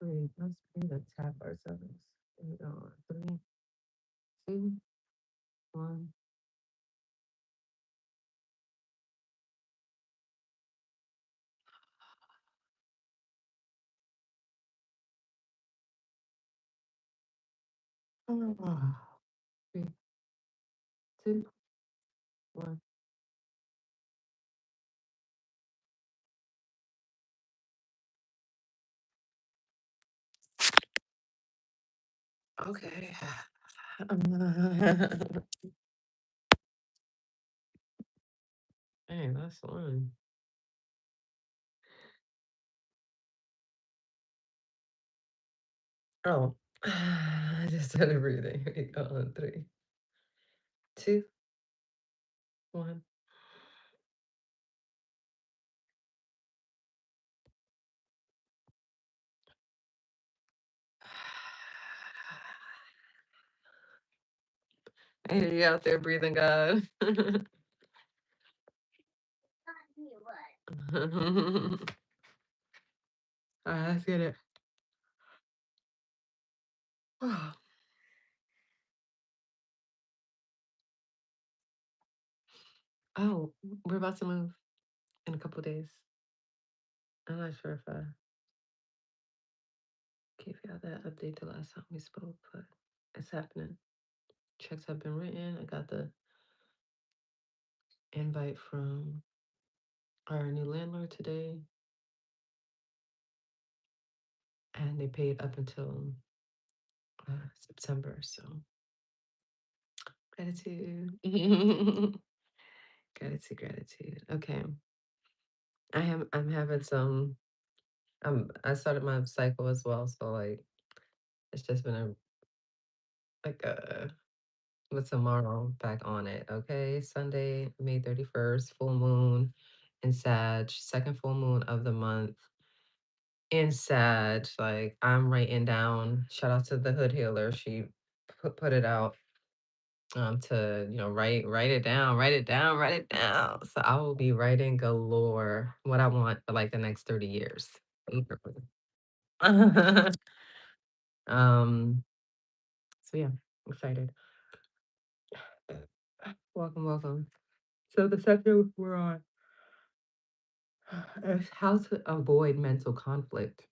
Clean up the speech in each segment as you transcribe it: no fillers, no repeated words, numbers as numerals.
Breathe. Let's breathe and tap ourselves. Here we go. Three, two, one. Three, two, one. Okay. Hey, that's one. Oh, I just started breathing. Here we go. On three, two, one. I hear you out there breathing, God. All right, let's get it. Oh, we're about to move in a couple days. I'm not sure if I gave y'all that update the last time we spoke, but it's happening. Checks have been written. I got the invite from our new landlord today, and they paid up until September. So gratitude, gratitude, gratitude. Okay, I'm having some. I started my cycle as well, so like it's just been a like a with tomorrow back on it. Okay, Sunday, May 31st, full moon in Sag, second full moon of the month in Sag. Like I'm writing down. Shout out to the Hood Healer. She put it out to write it down, write it down, write it down. So I will be writing galore what I want for like the next 30 years. um. So yeah, excited. Welcome, welcome. So the sector we're on is how to avoid mental conflict.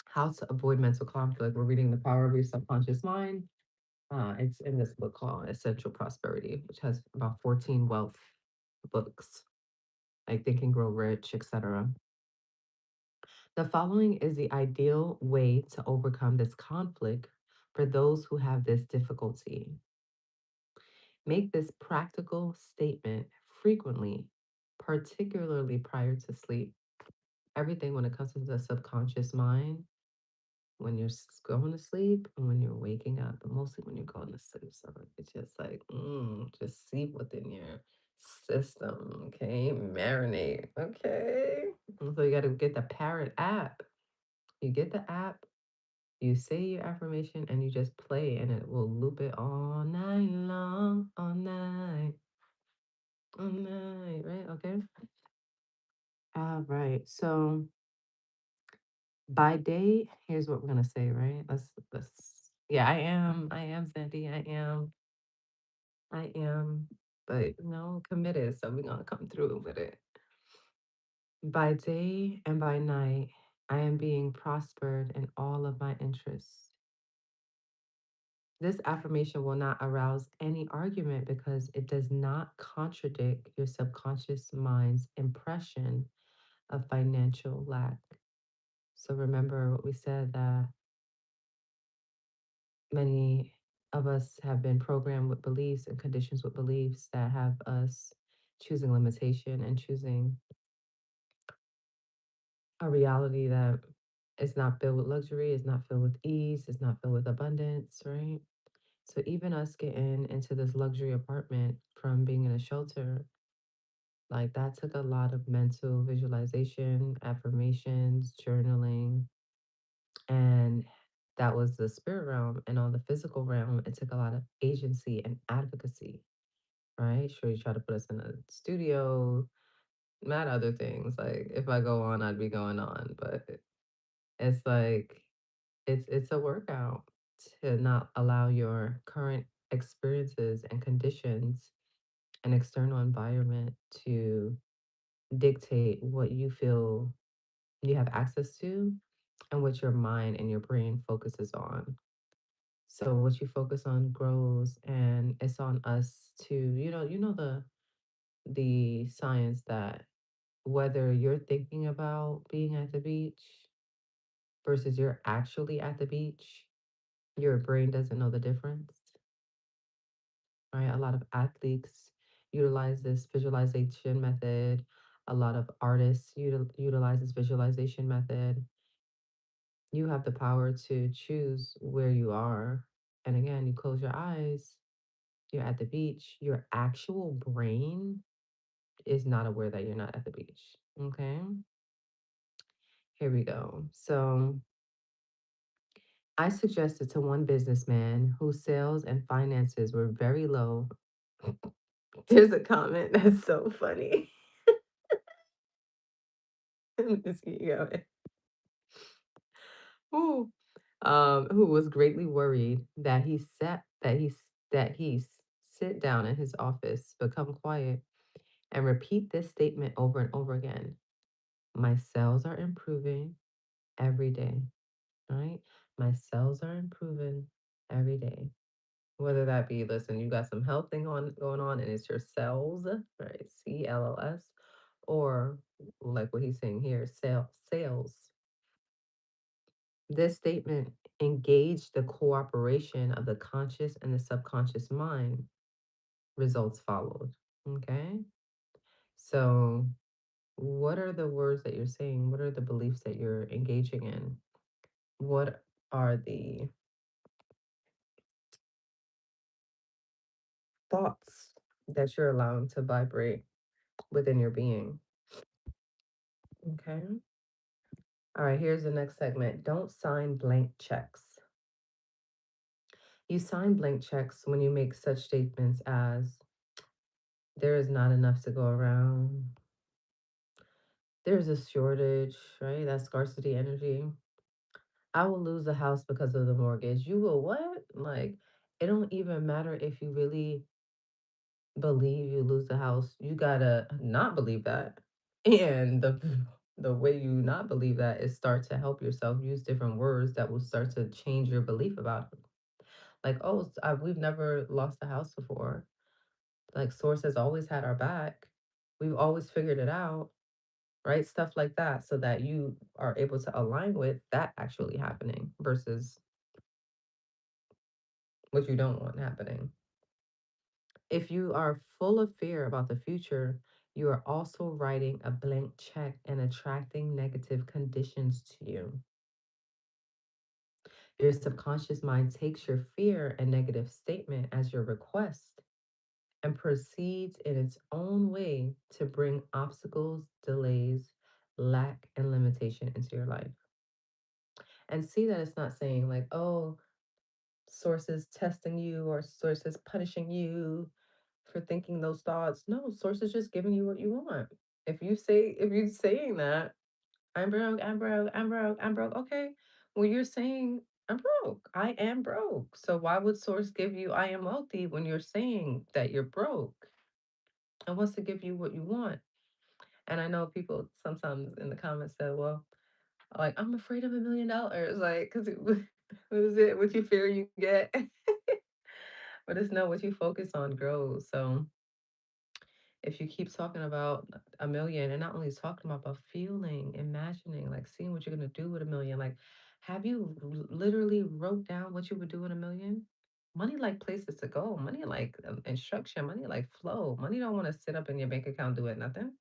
How to avoid mental conflict. We're reading The Power of Your Subconscious Mind. It's in this book called Essential Prosperity, which has about 14 wealth books, like Think and Grow Rich, etc. The following is the ideal way to overcome this conflict for those who have this difficulty. Make this practical statement frequently, particularly prior to sleep. Everything when it comes to the subconscious mind, when you're going to sleep and when you're waking up, but mostly when you're going to sleep. So it's just like, just sleep within your system, okay? Marinate, okay? And so you got to get the Parrot app. You get the app, you say your affirmation, and you just play, and it will loop it all night long, all night, right? Okay. All right. So by day, here's what we're gonna say, right? Let's yeah, I am Sandy, I am, but committed, so we're gonna come through with it. By day and by night, I am being prospered in all of my interests. This affirmation will not arouse any argument because it does not contradict your subconscious mind's impression of financial lack. So remember what we said, that many of us have been programmed with beliefs and conditions with beliefs that have us choosing limitation and choosing a reality that is not filled with luxury, is not filled with ease, is not filled with abundance, right? So even us getting into this luxury apartment from being in a shelter, like that took a lot of mental visualization, affirmations, journaling, and that was the spirit realm. And on the physical realm, it took a lot of agency and advocacy, right? Sure, you try to put us in a studio, not other things. Like if I go on, I'd be going on, but It's like it's a workout to not allow your current experiences and conditions and external environment to dictate what you feel you have access to and what your mind and your brain focuses on. So what you focus on grows, and it's on us to, the science that whether you're thinking about being at the beach versus you're actually at the beach, your brain doesn't know the difference, right? A lot of athletes utilize this visualization method. A lot of artists utilize this visualization method. You have the power to choose where you are. And again, you close your eyes, you're at the beach, your actual brain is not aware that you're not at the beach. Okay, here we go. So, I suggested to one businessman whose sales and finances were very low. There's a comment that's so funny. Just keep going. Who, who was greatly worried that sit down in his office, become quiet, and repeat this statement over and over again. My sales are improving every day, right? My sales are improving every day. Whether that be, listen, you got some health thing going on and it's your cells, right? CLLS, or like what he's saying here, sales. This statement engaged the cooperation of the conscious and the subconscious mind. Results followed. Okay. So, what are the words that you're saying? What are the beliefs that you're engaging in? What are the thoughts that you're allowing to vibrate within your being? Okay. All right, here's the next segment. Don't sign blank checks. You sign blank checks when you make such statements as, there is not enough to go around. There's a shortage, right? That scarcity energy. I will lose the house because of the mortgage. You will what? Like, it don't even matter if you really believe you lose the house. You gotta not believe that. And the way you not believe that is start to help yourself use different words that will start to change your belief about it. Like, oh, we've never lost a house before. Like, source has always had our back. We've always figured it out, right? Stuff like that, so that you are able to align with that actually happening versus what you don't want happening. If you are full of fear about the future, you are also writing a blank check and attracting negative conditions to you. Your subconscious mind takes your fear and negative statement as your request and proceeds in its own way to bring obstacles, delays, lack, and limitation into your life. And see that it's not saying like, oh, sources testing you or sources punishing you for thinking those thoughts. No, sources just giving you what you want. If you're saying that, I'm broke, I'm broke, I'm broke, I'm broke. Okay. Well, you're saying I'm broke. I am broke. So why would source give you I am wealthy when you're saying that you're broke? And wants to give you what you want. And I know people sometimes in the comments say, well, like, I'm afraid of $1 million. Like, because what is it? What you fear you get? But it's no, what you focus on grows. So if you keep talking about a million and not only talking about, but feeling, imagining, like seeing what you're going to do with 1 million, like, have you literally wrote down what you would do with 1 million? Money like places to go. Money like instruction. Money like flow. Money don't want to sit up in your bank account doing nothing.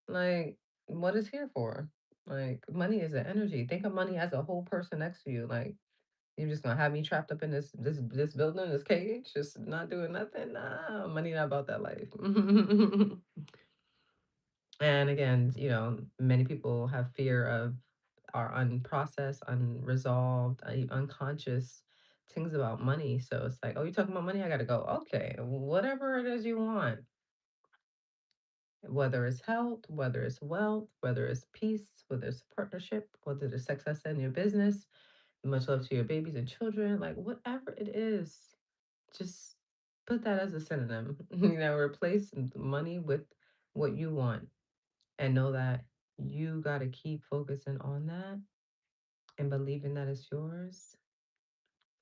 Like, what is here for? Like, money is an energy. Think of money as a whole person next to you. Like, you're just gonna have me trapped up in this building, this cage, just not doing nothing. Nah, money not about that life. And again, many people have fear of our unprocessed, unresolved, unconscious things about money. So it's like, oh, you're talking about money? I gotta go. Okay, whatever it is you want. whether it's health, whether it's wealth, whether it's peace, whether it's partnership, whether it's success in your business, much love to your babies and children, like whatever it is, just put that as a synonym. Replace money with what you want and know that you got to keep focusing on that and believing that it's yours,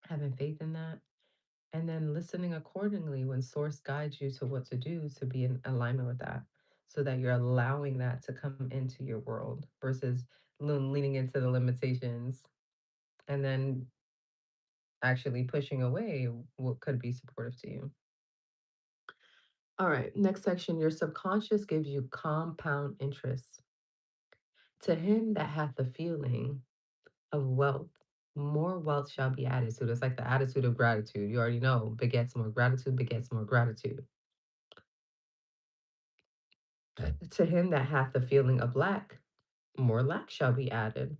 having faith in that, and then listening accordingly when source guides you to what to do to be in alignment with that so that you're allowing that to come into your world versus leaning into the limitations and then actually pushing away what could be supportive to you. All right, next section. Your subconscious gives you compound interest. To him that hath the feeling of wealth, more wealth shall be added to. It's like the attitude of gratitude. You already know, begets more gratitude, begets more gratitude. To him that hath the feeling of lack, more lack shall be added.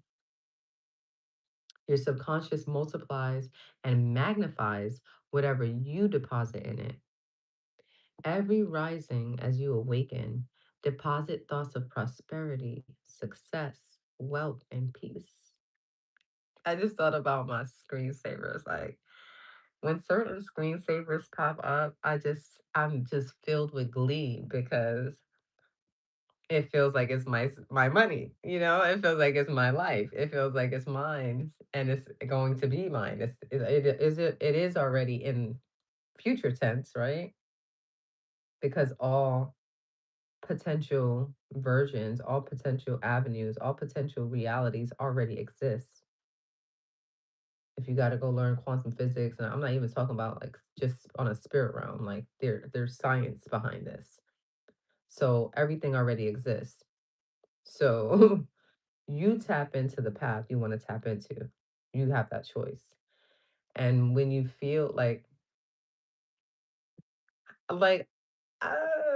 Your subconscious multiplies and magnifies whatever you deposit in it. Every rising as you awaken, deposit thoughts of prosperity, success, wealth, and peace. I just thought about my screensavers. Like when certain screensavers pop up, I'm just filled with glee because it feels like it's my money. It feels like it's my life. It feels like it's mine, and it's going to be mine. It is already in future tense, right? Because all potential versions, all potential avenues, all potential realities already exist. If you got to go learn quantum physics, and I'm not even talking about like just on a spirit realm, like there's science behind this. So everything already exists. So you tap into the path you want to tap into. You have that choice. And when you feel like I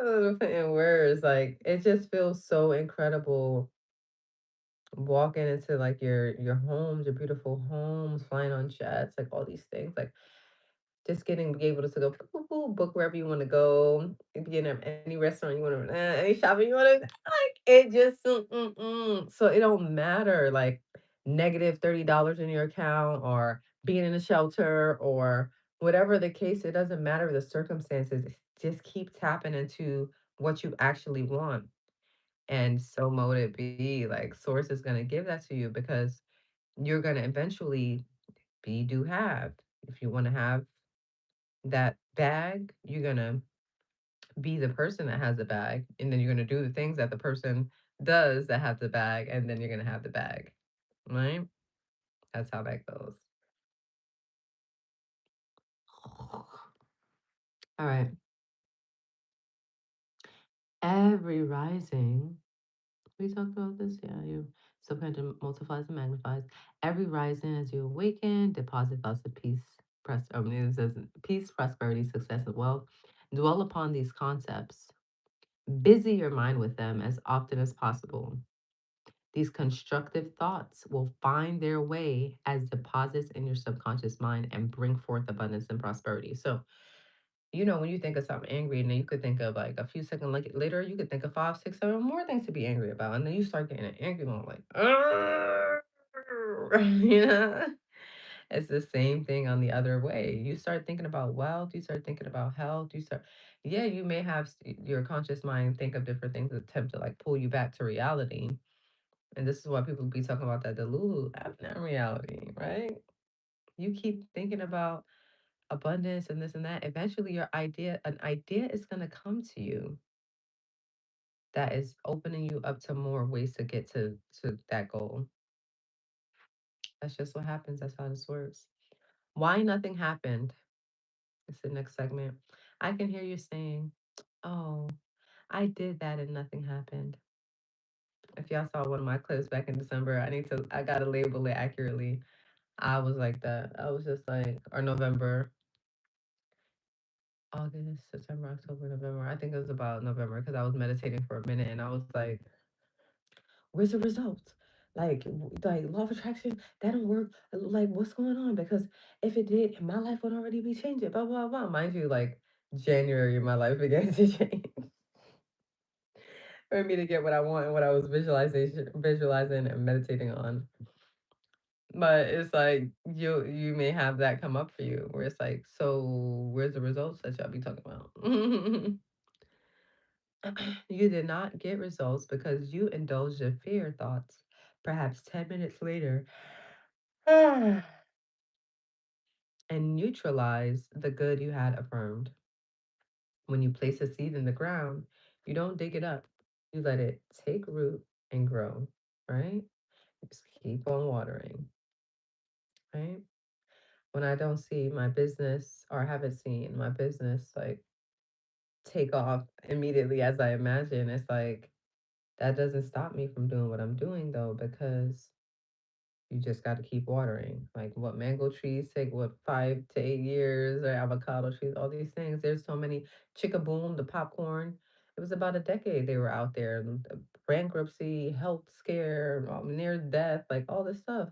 don't know, put in words, like it just feels so incredible walking into like your homes, your beautiful homes, flying on jets, like all these things, like just getting be able to go book wherever you want to go, be in any restaurant you want to, any shopping you want to, like it just so it don't matter like negative $30 in your account or being in a shelter or whatever the case. It doesn't matter the circumstances. Just keep tapping into what you actually want, and so mote it be. Like source is gonna give that to you because you're gonna eventually be do have. If you want to have that bag, you're gonna be the person that has the bag, and then you're gonna do the things that the person does that have the bag, and then you're gonna have the bag. Right? That's how that goes. All right. Every rising. We talked about this, yeah. You subconscious multiplies and magnifies. Every rising as you awaken, deposit thoughts of peace, it says peace, prosperity, success, and wealth. Dwell upon these concepts. Busy your mind with them as often as possible. These constructive thoughts will find their way as deposits in your subconscious mind and bring forth abundance and prosperity. So, when you think of something angry, and then you could think of like a few seconds later, you could think of five, six, seven more things to be angry about. And then you start getting an angry moment like, "Arr!" yeah. It's the same thing on the other way. You start thinking about wealth, you start thinking about health, yeah, you may have your conscious mind think of different things that attempt to like pull you back to reality. And this is why people be talking about that Delulu abnormal reality, right? You keep thinking about abundance and this and that. Eventually, an idea is going to come to you that is opening you up to more ways to get to that goal. That's just what happens. That's how this works. Why nothing happened? It's the next segment. I can hear you saying, "Oh, I did that and nothing happened." If y'all saw one of my clips back in December, I gotta label it accurately. I was like that. I was just like, or November, August, September, October, November. I think it was about November because I was meditating for a minute and I was like, where's the result? Like law of attraction, that don't work. Like, what's going on? Because if it did, my life would already be changing. Blah blah blah. Mind you, like January, my life began to change. for me to get what I want and what I was visualizing and meditating on. But it's like you may have that come up for you where it's like, so where's the results that y'all be talking about? You did not get results because you indulged in fear thoughts. Perhaps 10 minutes later, and neutralize the good you had affirmed. When you place a seed in the ground, you don't dig it up. You let it take root and grow, right? Just keep on watering, right? When I don't see my business or haven't seen my business like take off immediately as I imagine, it's like that doesn't stop me from doing what I'm doing though, because you just got to keep watering. Like what mango trees take what 5 to 8 years, or avocado trees, all these things. There's so many. Chickaboom, the popcorn. It was about a decade they were out there. Bankruptcy, health scare, near death, like all this stuff.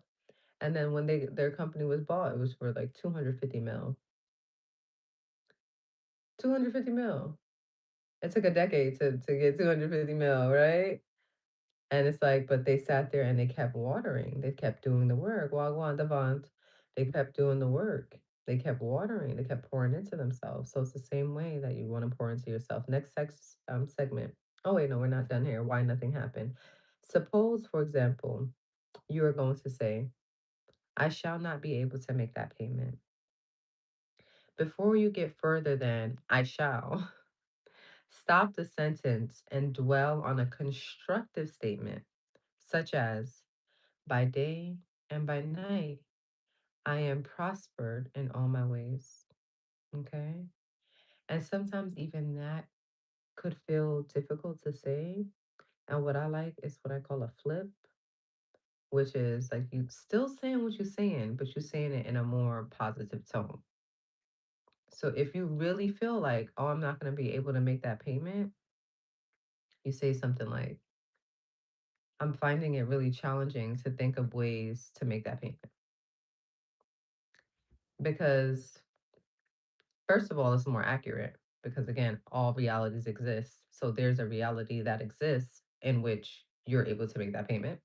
And then when their company was bought, it was for like 250 mil. 250 mil. It took a decade to get 250 mil, right? And it's like, but they sat there and they kept watering. They kept doing the work. Wagwan Devant. They kept doing the work. They kept watering. They kept pouring into themselves. So it's the same way that you want to pour into yourself. Next segment. Oh wait, no, we're not done here. Why nothing happened? Suppose, for example, you are going to say, "I shall not be able to make that payment." Before you get further than "I shall," stop the sentence and dwell on a constructive statement, such as, "By day and by night, I am prospered in all my ways." Okay. And sometimes even that could feel difficult to say. And what I like is what I call a flip, which is like you still saying what you're saying, but you're saying it in a more positive tone. So if you really feel like, oh, I'm not going to be able to make that payment, you say something like, I'm finding it really challenging to think of ways to make that payment. Because first of all, it's more accurate because again, all realities exist. So there's a reality that exists in which you're able to make that payment.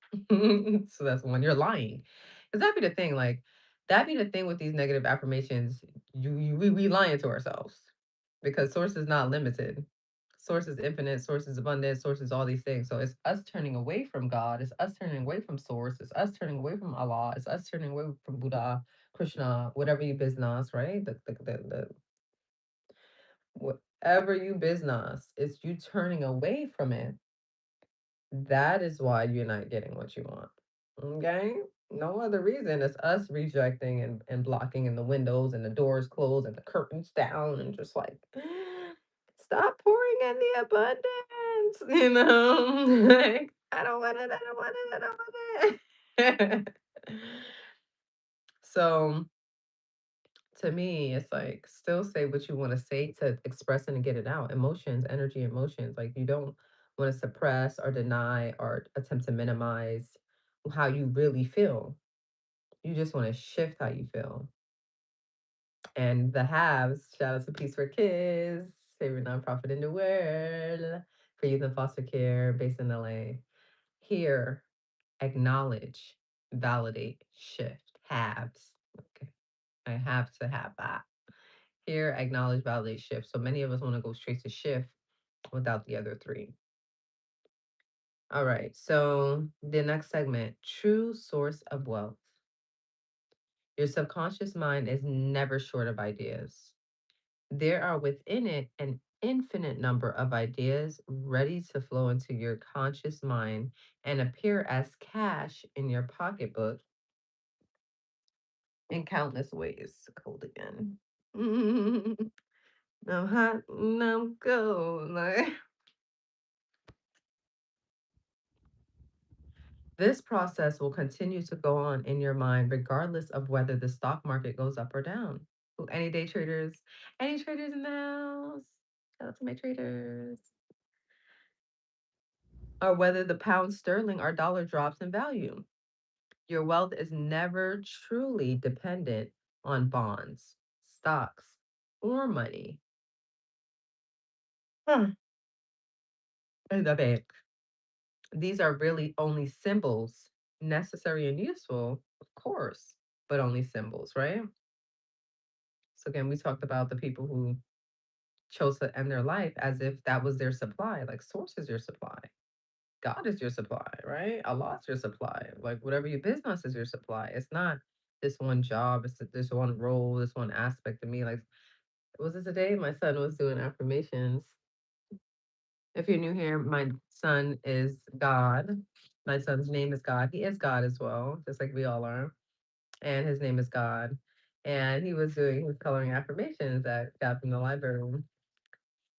So that's one, you're lying. Because that be the thing, like that be the thing with these negative affirmations. We lying to ourselves because source is not limited. Source is infinite, source is abundant, source is all these things. So it's us turning away from God, it's us turning away from source, it's us turning away from Allah, it's us turning away from Buddha, Krishna, whatever you business, right? The whatever you business, it's you turning away from it. That is why you're not getting what you want. Okay? No other reason. It's us rejecting and blocking, and the windows and the doors closed and the curtains down and just like stop pouring in the abundance, you know? Like, I don't want it, I don't want it, I don't want it. So to me, it's like still say what you want to say to express and get it out. Emotions, energy, emotions. Like you don't want to suppress or deny or attempt to minimize how you really feel. You just want to shift how you feel. And the haves, shout out to Peace for Kids, favorite nonprofit in the world for youth and foster care based in LA. Here, acknowledge, validate, shift, haves. Okay. I have to have that. Here, acknowledge, validate, shift. So many of us want to go straight to shift without the other three. All right. So the next segment, true source of wealth. Your subconscious mind is never short of ideas. There are within it an infinite number of ideas ready to flow into your conscious mind and appear as cash in your pocketbook in countless ways. Cold again. No hot, no cold. Like, this process will continue to go on in your mind regardless of whether the stock market goes up or down. Ooh, any day traders? Any traders in the house? Shout out to my traders. Or whether the pound sterling or dollar drops in value. Your wealth is never truly dependent on bonds, stocks, or money. Huh. In the bank. These are really only symbols, necessary and useful, of course, but only symbols, right? So again, we talked about the people who chose to end their life as if that was their supply, like source is your supply. God is your supply, right? Allah is your supply. Like whatever your business is your supply. It's not this one job, it's this one role, this one aspect of me. Like, was it today? My son was doing affirmations. If you're new here, my son is God. My son's name is God. He is God as well, just like we all are. And his name is God. And he was coloring affirmations that got from the library.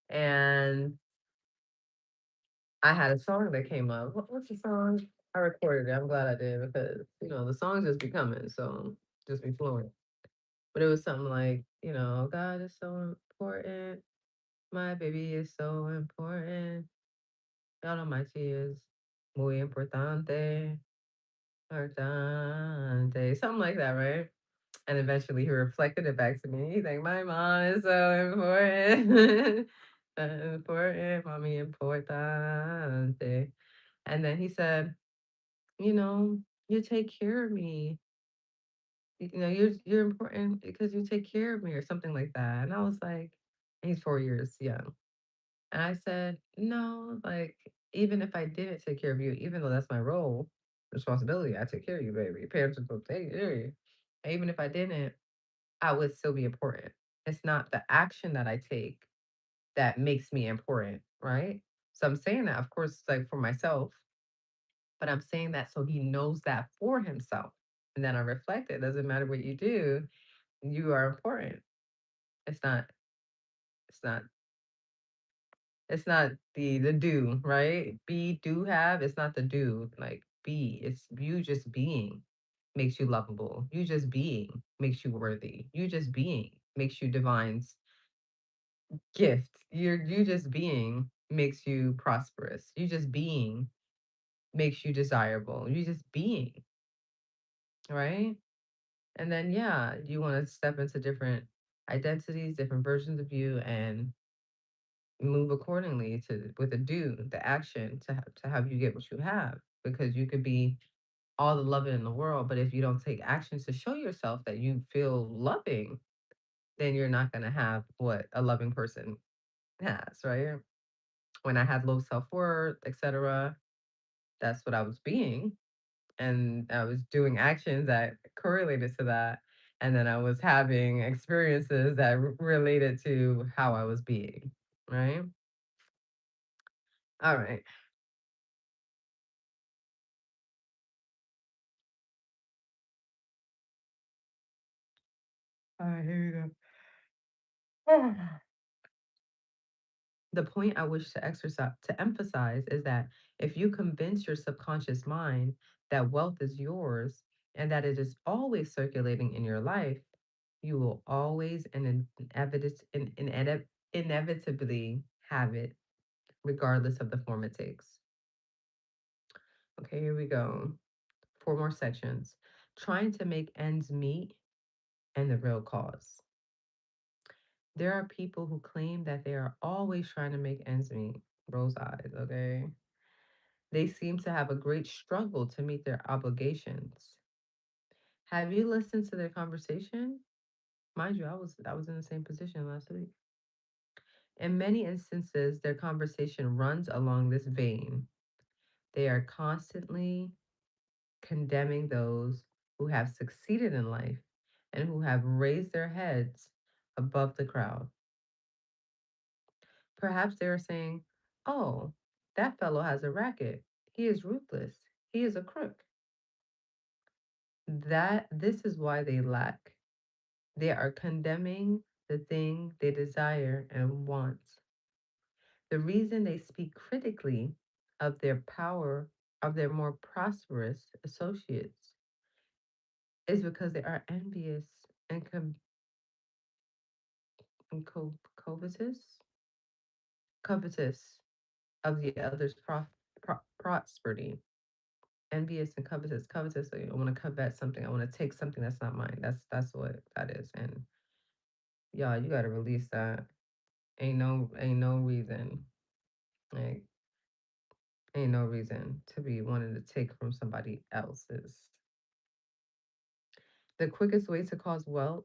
And I had a song that came up. What's the song? I recorded it. I'm glad I did because, the songs just be coming. So just be flowing. But it was something like, God is so important. My baby is so important. God Almighty is muy importante. Importante. Something like that, right? And eventually he reflected it back to me. He's like, my mom is so important. Important, mommy importante. And then he said, you know, you take care of me. You're important because you take care of me or something like that. And I was like, he's 4 years young. And I said, no, like, even if I didn't take care of you, even though that's my role, responsibility, I take care of you, baby. Your parents are supposed to take care of you. And even if I didn't, I would still be important. It's not the action that I take that makes me important, right? So I'm saying that, of course, like for myself, but I'm saying that so he knows that for himself. And then I reflect it. Doesn't matter what you do, you are important. It's not, it's not, it's not the do, right? Be, do, have. It's not the do. Like be. It's you just being makes you lovable. You just being makes you worthy. You just being makes you divine's gift. You just being makes you prosperous. You just being makes you desirable. You just being, right? And then, yeah, you want to step into different identities, different versions of you, and move accordingly to with a do, the action to have you get what you have. Because you could be all the loving in the world, but if you don't take actions to show yourself that you feel loving, then you're not going to have what a loving person has, right? When I had low self worth, etc., that's what I was being. And I was doing actions that correlated to that. And then I was having experiences that related to how I was being, right? All right. All right, here we go. The point I wish to emphasize is that if you convince your subconscious mind that wealth is yours and that it is always circulating in your life, you will always and inevitably have it, regardless of the form it takes. Okay, here we go. Four more sections. Trying to make ends meet and the real cause. There are people who claim that they are always trying to make ends meet. Rose eyes, okay? They seem to have a great struggle to meet their obligations. Have you listened to their conversation? Mind you, I was in the same position last week. In many instances, their conversation runs along this vein. They are constantly condemning those who have succeeded in life and who have raised their heads above the crowd. Perhaps they are saying, oh, that fellow has a racket. He is ruthless. He is a crook. That this is why they lack. They are condemning the thing they desire and want. The reason they speak critically of their power, of their more prosperous associates, is because they are envious and, covetous, covetous of the other's prosperity. Envious and covetous, covetous. Like, I want to covet something. I want to take something that's not mine. That's what that is. And y'all, you got to release that. Ain't no reason. Like Ain't no reason to be wanting to take from somebody else's. The quickest way to cause wealth,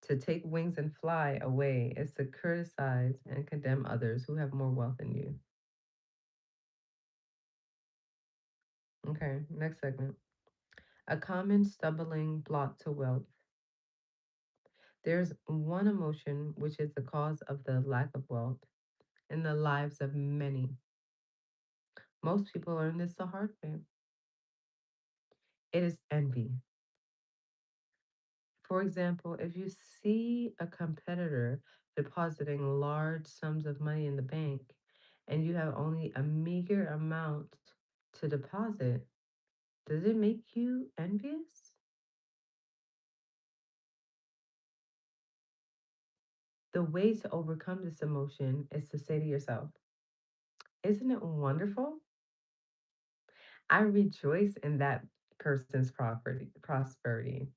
to take wings and fly away, is to criticize and condemn others who have more wealth than you. Okay, next segment. A common stumbling block to wealth. There's one emotion which is the cause of the lack of wealth in the lives of many. Most people learn this the hard way. It is envy. For example, if you see a competitor depositing large sums of money in the bank and you have only a meager amount to deposit, does it make you envious? The way to overcome this emotion is to say to yourself, isn't it wonderful? I rejoice in that person's prosperity.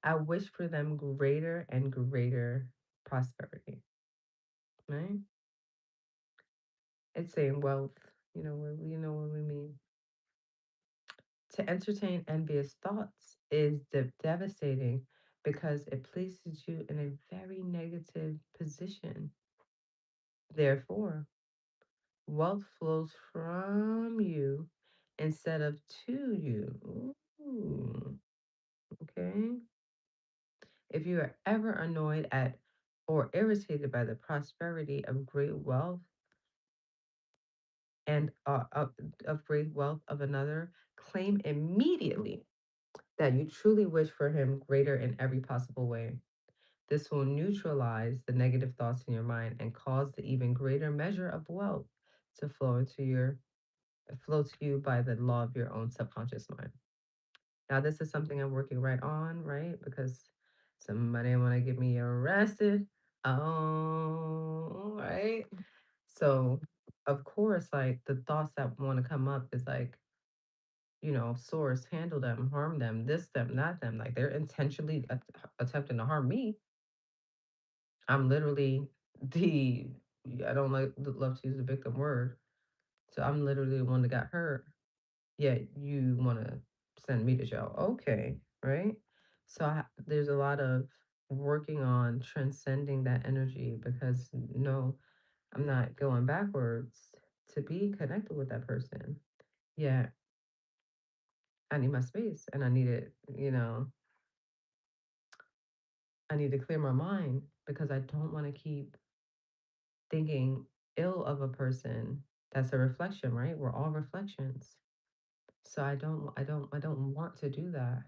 I wish for them greater and greater prosperity, right? It's saying wealth, what we mean. To entertain envious thoughts is devastating because it places you in a very negative position. Therefore, wealth flows from you instead of to you. Ooh, okay. If you are ever annoyed at or irritated by the prosperity of great wealth and of great wealth of another, claim immediately that you truly wish for him greater in every possible way. This will neutralize the negative thoughts in your mind and cause the even greater measure of wealth to flow to you by the law of your own subconscious mind. Now, this is something I'm working right on, right? Because somebody want to get me arrested. Oh, right. So, of course, like the thoughts that want to come up is like, source, handle them, harm them, this them, not them. Like they're intentionally attempting to harm me. I'm literally the, I don't love to use the victim word. So I'm literally the one that got hurt. Yet you want to send me to jail. Okay, right? So there's a lot of working on transcending that energy because no, I'm not going backwards to be connected with that person. Yeah, I need my space and I need it, I need to clear my mind because I don't want to keep thinking ill of a person. That's a reflection, right? We're all reflections. So I don't want to do that.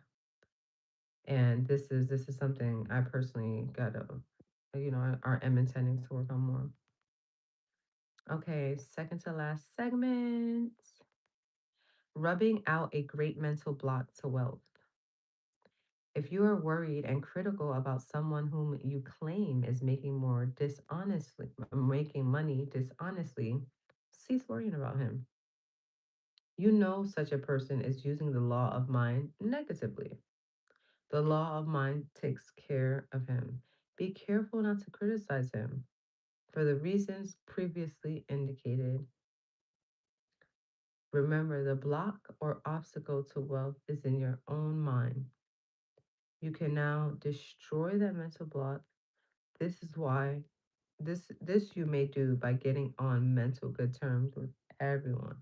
And this is something I personally gotta, am intending to work on more. Okay, second to last segment. Rubbing out a great mental block to wealth. If you are worried and critical about someone whom you claim is making money dishonestly, cease worrying about him. You know such a person is using the law of mind negatively. The law of mind takes care of him. Be careful not to criticize him. For the reasons previously indicated, remember the block or obstacle to wealth is in your own mind. You can now destroy that mental block. This is why this you may do by getting on mental good terms with everyone.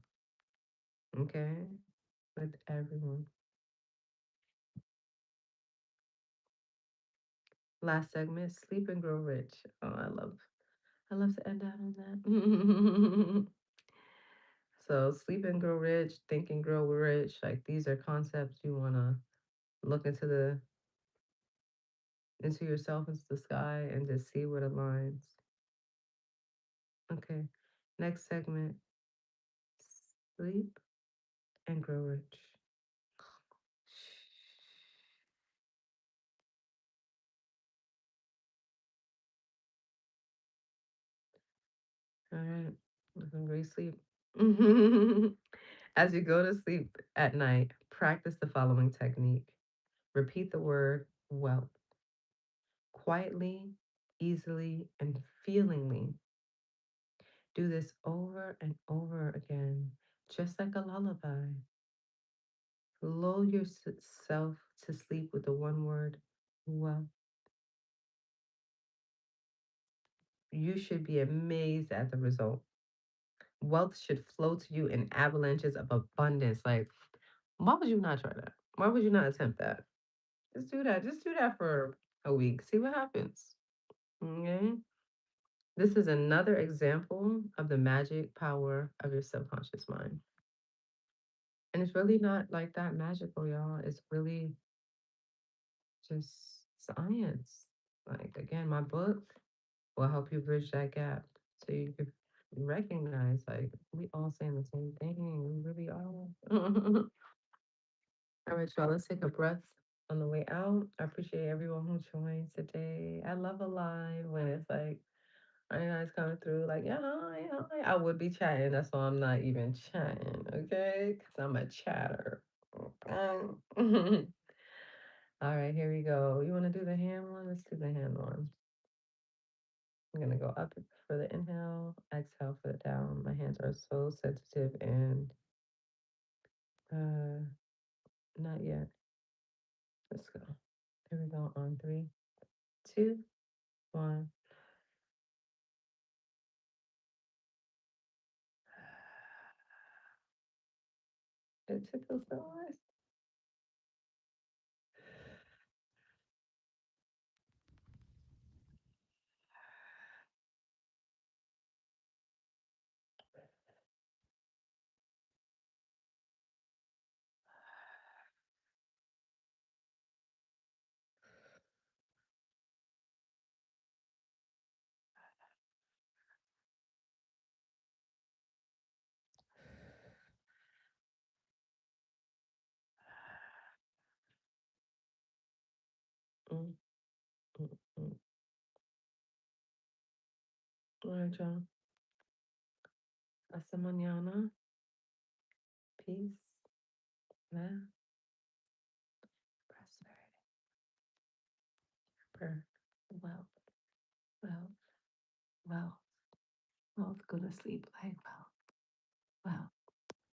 Okay? With everyone. Last segment, sleep and grow rich. Oh, I love to end out on that. So sleep and grow rich, think and grow rich. Like these are concepts you wanna look into yourself, into the sky, and just see what aligns. Okay. Next segment, sleep and grow rich. All right. Some great sleep. As you go to sleep at night, practice the following technique. Repeat the word wealth quietly, easily, and feelingly. Do this over and over again, just like a lullaby. Lull yourself to sleep with the one word, well. You should be amazed at the result. Wealth should flow to you in avalanches of abundance. Like, why would you not try that? Why would you not attempt that? Just do that. Just do that for a week. See what happens. Okay. This is another example of the magic power of your subconscious mind. And it's really not like that magical, y'all. It's really just science. Like, again, my book will help you bridge that gap so you can recognize, like, we all saying the same thing. We really are. All right, y'all, let's take a breath on the way out. I appreciate everyone who joined today. I love a live when it's like, are you guys coming through? Like, yeah, hi, hi. I would be chatting. That's why I'm not even chatting, okay? Because I'm a chatter. Okay. All right, here we go. You want to do the hand one? Let's do the hand one. I'm going to go up for the inhale, exhale for the down. My hands are so sensitive and uh, not yet. Let's go. Here we go on three, two, one. It tickles so much. Mm, mm, mm. All right, y'all. Hasta mañana. Peace, love, prosperity, prayer, wealth, wealth, wealth, wealth. Go to sleep like wealth, wealth.